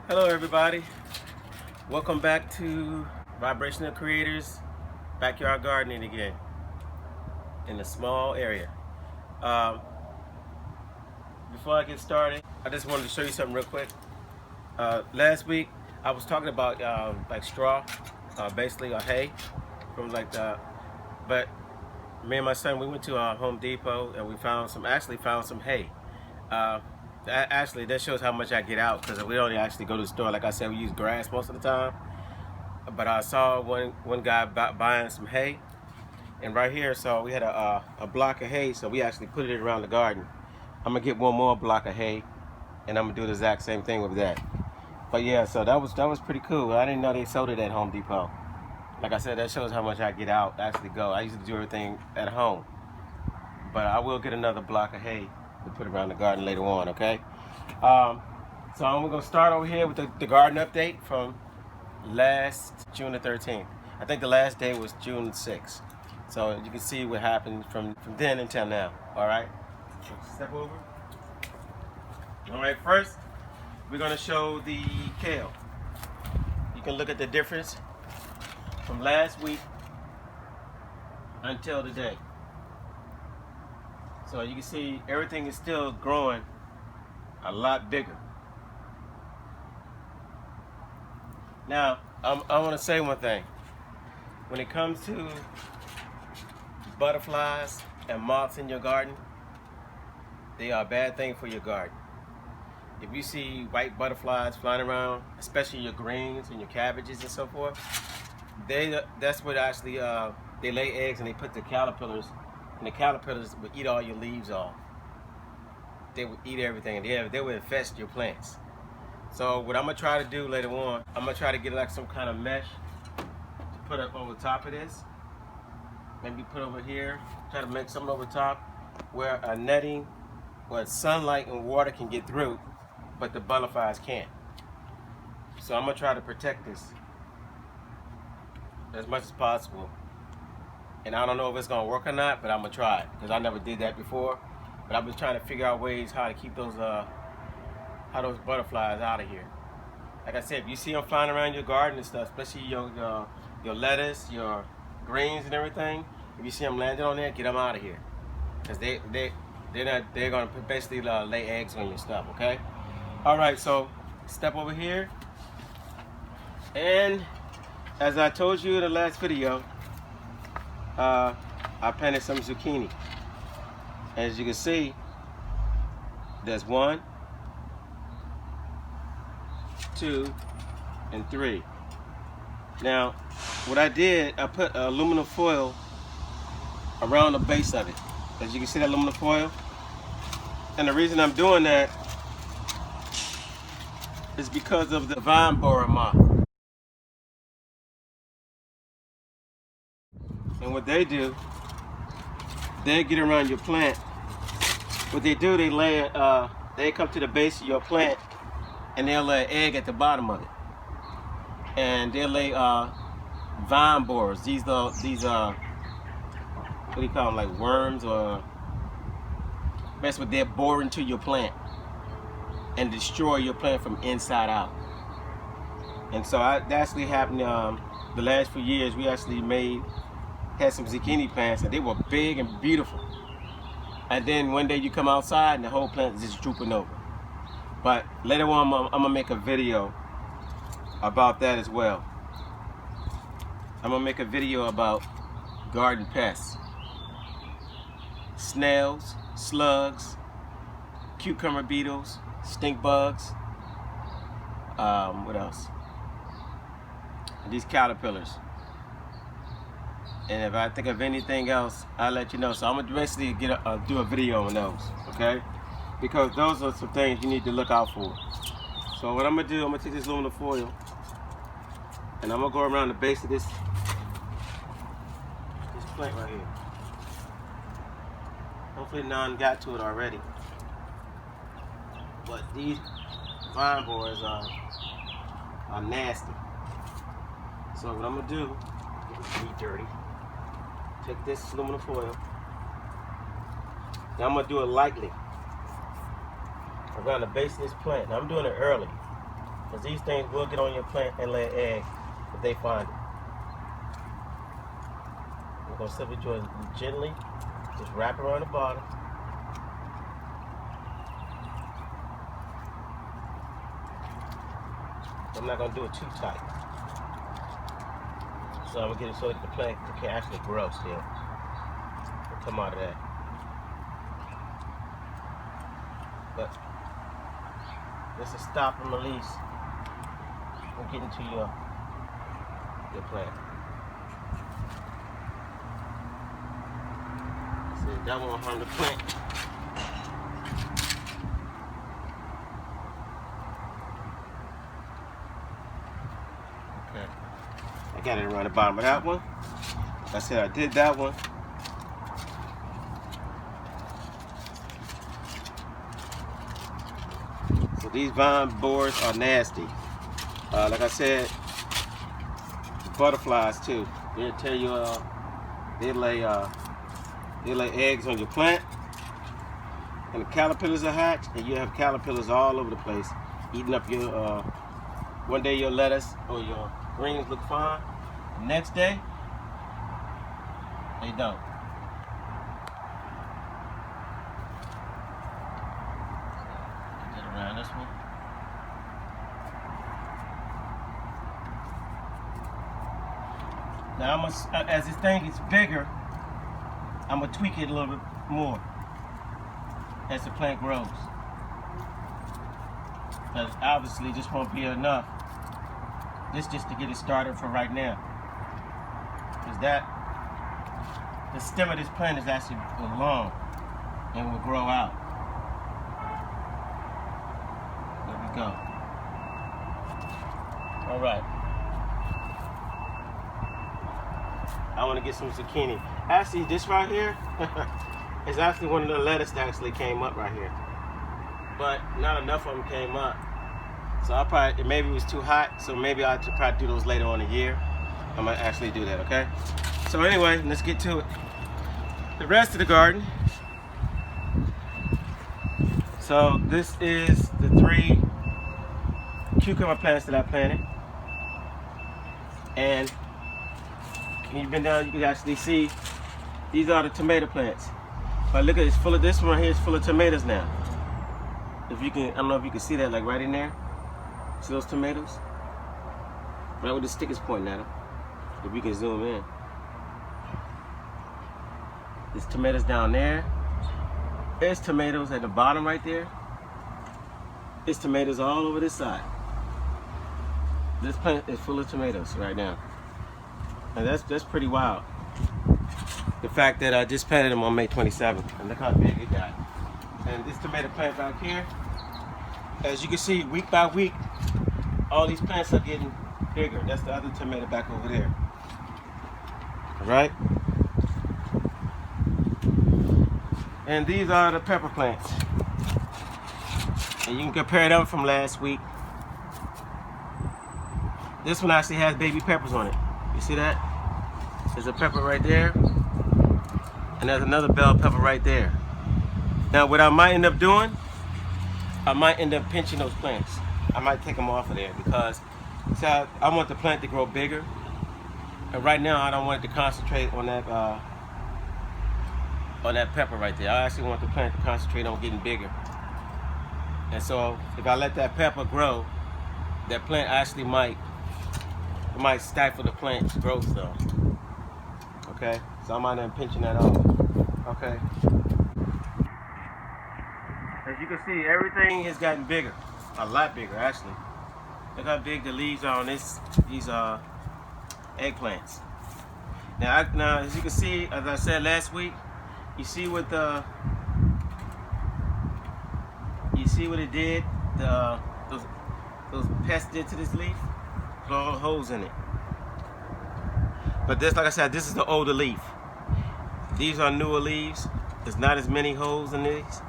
Hello everybody, welcome back to Vibrational Creators Backyard Gardening again in a small area. Um, Before I get started, I just wanted to show you something real quick. Last week I was talking about like straw, basically a hay from like but me and my son, we went to Home Depot and we found some hay. Actually, that shows how much I get out because we don't actually go to the store. Like I said, we use grass most of the time. But I saw one guy buying some hay, and right here, so we had a block of hay, so we actually put it around the garden. I'm gonna get one more block of hay, and I'm gonna do the exact same thing with that. But yeah, so that was pretty cool. I didn't know they sold it at Home Depot. Like I said, that shows how much I get out, actually go. I usually do everything at home, but I will get another block of hay to put around the garden later on. Okay. So I'm gonna start over here with the garden update from last June the 13th. I think the last day was June 6th. So you can see what happened from then until now. All right. Step over. All right. First, we're gonna show the kale. You can look at the difference from last week until today. So you can see everything is still growing a lot bigger. Now, I want to say one thing. When it comes to butterflies and moths in your garden, they are a bad thing for your garden. If you see white butterflies flying around, especially your greens and your cabbages and so forth, that's what actually they lay eggs and they put the caterpillars, and the caterpillars will eat all your leaves off. They will eat everything, and they will infest your plants. So what I'm gonna try to do later on, I'm gonna try to get like some kind of mesh to put up over top of this. Maybe put over here, try to make something over top where a netting where sunlight and water can get through, but the butterflies can't. So I'm gonna try to protect this as much as possible. And I don't know if it's gonna work or not, but I'm gonna try it because I never did that before. But I've been trying to figure out ways how to keep those butterflies out of here. Like I said, if you see them flying around your garden and stuff, especially your lettuce, your greens and everything, if you see them landing on there, get them out of here, because they're gonna basically lay eggs on your stuff. Okay. All right. So step over here, and as I told you in the last video, I planted some zucchini. As you can see, there's 1, 2, and 3. Now, what I did, I put aluminum foil around the base of it. As you can see, that aluminum foil. And the reason I'm doing that is because of the vine borer moth. And what they do, they get around your plant. What they do, they come to the base of your plant, and they'll lay an egg at the bottom of it. And they'll lay vine borers. These what do you call them, like worms, or that's what they're bore into your plant and destroy your plant from inside out. And so that actually happened the last few years. We actually had some zucchini plants, and they were big and beautiful. And then one day you come outside and the whole plant is just drooping over. But later on, I'm gonna make a video about that as well. I'm gonna make a video about garden pests, snails, slugs, cucumber beetles, stink bugs. What else? These caterpillars. And if I think of anything else, I'll let you know. So I'm gonna basically do a video on those, okay? Because those are some things you need to look out for. So what I'm gonna do, I'm gonna take this aluminum foil, and I'm gonna go around the base of this plant right here. Hopefully none got to it already. But these vine borers are nasty. So what I'm gonna do, get me dirty. Take this aluminum foil. Now I'm gonna do it lightly around the base of this plant. Now I'm doing it early Because these things will get on your plant and lay an egg if they find it. We're going to simply gently just wrap around the bottom. I'm not going to do it too tight. So I'm going to get it so that the plant can actually grow still. It'll come out of that. But this is stop and release from getting to your plant. See, that won't harm the plant. Okay. I got it around the bottom of that one. Like I said, I did that one. So these vine borers are nasty. Like I said, butterflies too. They'll tell you they lay eggs on your plant, and the caterpillars are hatched, and you have caterpillars all over the place eating up your. One day your lettuce or your greens look fine. The next day, they don't. Get around this one. Now as this thing gets bigger, I'm gonna tweak it a little bit more as the plant grows. But obviously this won't be enough. This just to get it started for right now. Because the stem of this plant is actually long and will grow out. There we go. All right. I want to get some zucchini. Actually, this right here is actually one of the lettuce that actually came up right here. But not enough of them came up. So I'll probably, maybe it was too hot, so maybe I'll probably do those later on in the year. I might actually do that, okay? So anyway, let's get to it. The rest of the garden. So this is the 3 cucumber plants that I planted. And when you've been down, you can actually see these are the tomato plants. But look at it, it's full of, this one right here is full of tomatoes now. If you can, I don't know if you can see that, like right in there. See those tomatoes? Right where the stick is pointing at them. If you can zoom in. There's tomatoes down there. There's tomatoes at the bottom right there. There's tomatoes all over this side. This plant is full of tomatoes right now. And that's pretty wild. The fact that I just planted them on May 27th. And look how big it got. And this tomato plant back here, as you can see, week by week, all these plants are getting bigger. That's the other tomato back over there. All right? And these are the pepper plants. And you can compare them from last week. This one actually has baby peppers on it. You see that? There's a pepper right there. And there's another bell pepper right there. Now what I might end up doing, I might end up pinching those plants. I might take them off of there because I want the plant to grow bigger. And right now I don't want it to concentrate on that pepper right there. I actually want the plant to concentrate on getting bigger. And so if I let that pepper grow, that plant actually might stifle the plant's growth though. Okay? So I might end up pinching that off. Okay? As you can see, everything has gotten bigger. A lot bigger, actually. Look how big the leaves are on these eggplants. Now, as you can see, as I said last week, you see what it did? Those pests did to this leaf? There's all holes in it. But this, like I said, this is the older leaf. These are newer leaves. There's not as many holes in these.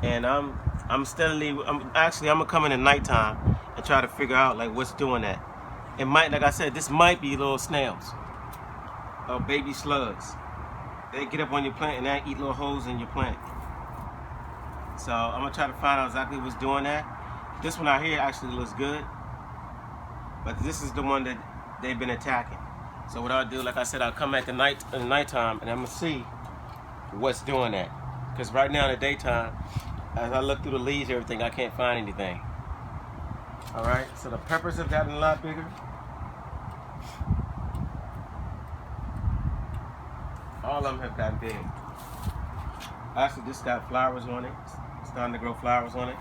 And I'm gonna come in at nighttime and try to figure out like what's doing that. It might, like I said, this might be little snails or baby slugs. They get up on your plant and they eat little holes in your plant. So I'm gonna try to find out exactly what's doing that. This one out here actually looks good, but this is the one that they've been attacking. So what I'll do, like I said, I'll come at in the nighttime, and I'm gonna see what's doing that. Because right now in the daytime, as I look through the leaves and everything, I can't find anything. All right, so the peppers have gotten a lot bigger. All of them have gotten big. Actually, this got flowers on it. It's starting to grow flowers on it.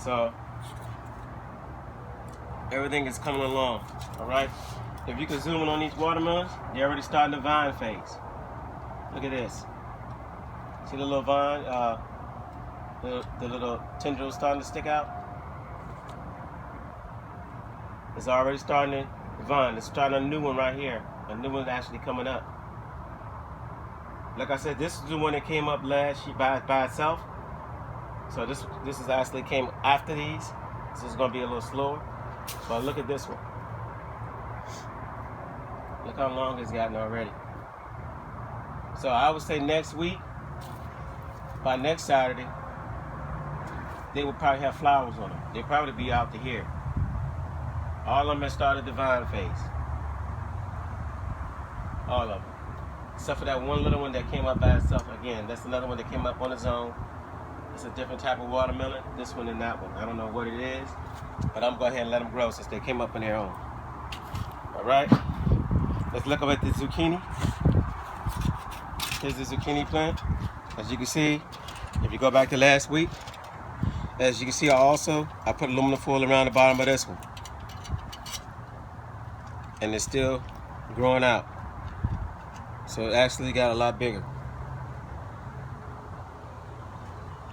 So everything is coming along. All right. If you can zoom in on these watermelons, they're already starting the vine phase. Look at this. See the little vine, the little tendrils starting to stick out? It's already starting to vine. It's starting a new one right here. A new one actually coming up. Like I said, this is the one that came up last year by itself. So this is actually came after these. So it's gonna be a little slower. But look at this one. Look how long it's gotten already. So I would say next week, by next Saturday, they will probably have flowers on them. They'll probably be out to here. All of them have started the vine phase. All of them. Except for that one little one that came up by itself. Again, that's another one that came up on its own. It's a different type of watermelon. This one and that one. I don't know what it is, but I'm going to go ahead and let them grow since they came up on their own. All right. Let's look up at the zucchini. Here's the zucchini plant. As you can see, if you go back to last week, as you can see, I put aluminum foil around the bottom of this one. And it's still growing out. So it actually got a lot bigger.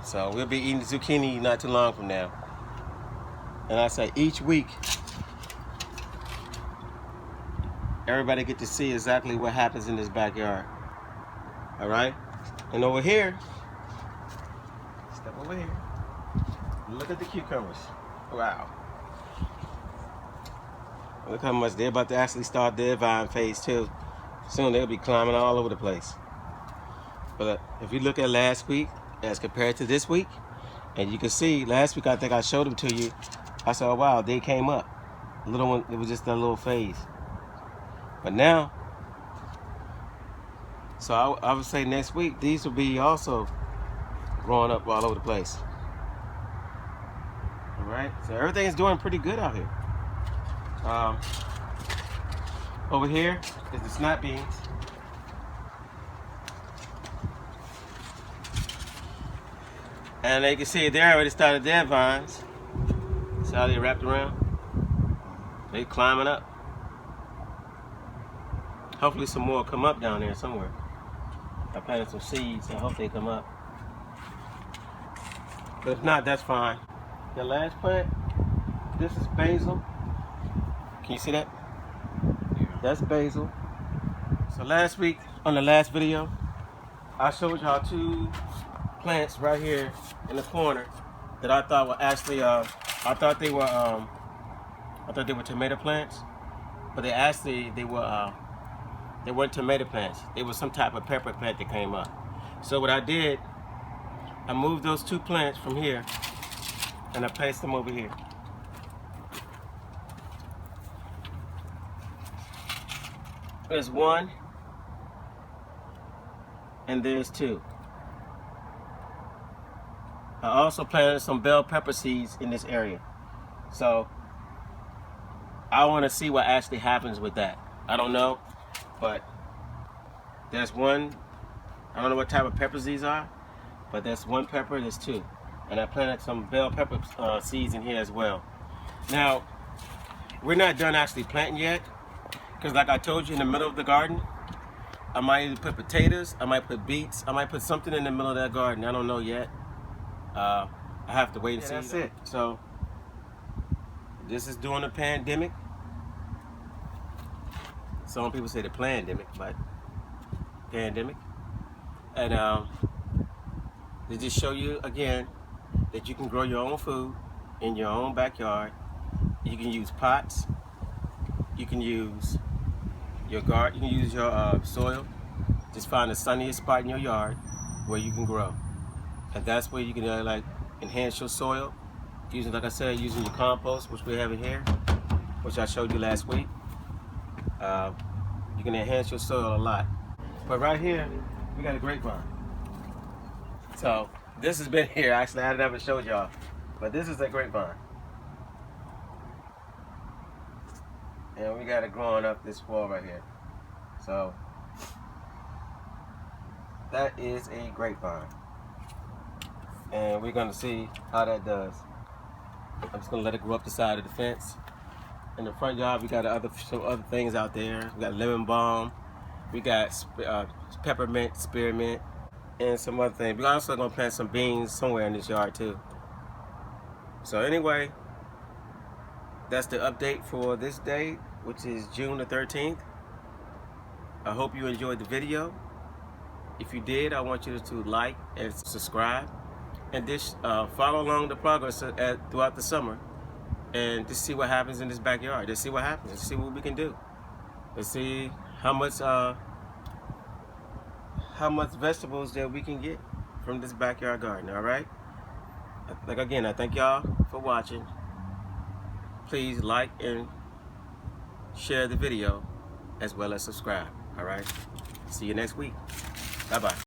So we'll be eating zucchini not too long from now. And I say each week, everybody get to see exactly what happens in this backyard. All right? And over here, step over here, look at the cucumbers. Wow. Look how much they're about to actually start their vine phase too. Soon they'll be climbing all over the place. But if you look at last week as compared to this week, and you can see last week I think I showed them to you. I said, oh, wow, they came up. A little one, it was just a little phase. But now, so I would say next week these will be also growing up all over the place. All right, so everything is doing pretty good out here. Over here is the snap beans. And you can see they already started their vines. See how they wrapped around? They climbing up. Hopefully some more come up down there somewhere. I planted some seeds, I hope they come up. But if not, that's fine. The last plant, this is basil. Can you see that? Yeah. That's basil. So last week, on the last video, I showed y'all two plants right here in the corner that I thought were actually, I thought they were tomato plants, but they weren't tomato plants. They were some type of pepper plant that came up. So what I did, I moved those two plants from here and I placed them over here. There's one and there's two. I also planted some bell pepper seeds in this area. So I want to see what actually happens with that. I don't know, but there's one. I don't know what type of peppers these are, but there's one pepper, there's two. And I planted some bell pepper seeds in here as well. Now, we're not done actually planting yet, because like I told you, in the middle of the garden, I might either put potatoes, I might put beets, I might put something in the middle of that garden. I don't know yet. I have to wait and see. That's it. So this is during the pandemic. Some people say the plandemic, but pandemic. And they just show you again that you can grow your own food in your own backyard. You can use pots. You can use your garden. You can use your soil. Just find the sunniest spot in your yard where you can grow. And that's where you can like enhance your soil using, like I said, using your compost, which we have in here, which I showed you last week. You can enhance your soil a lot. But right here, we got a grapevine. So this has been here. Actually, I never showed y'all, but this is a grapevine. And we got it growing up this wall right here. So that is a grapevine. And we're gonna see how that does. I'm just gonna let it grow up the side of the fence. In the front yard, we got some other things out there. We got lemon balm, we got peppermint, spearmint, and some other things. We're also gonna plant some beans somewhere in this yard too. So anyway, that's the update for this day, which is June the 13th. I hope you enjoyed the video. If you did, I want you to like and subscribe, and just follow along the progress throughout the summer, and just see what happens in this backyard. Just see what happens. Just see what we can do. Let's see how much vegetables that we can get from this backyard garden. All right. Like again, I thank y'all for watching. Please like and share the video, as well as subscribe. All right. See you next week. Bye bye.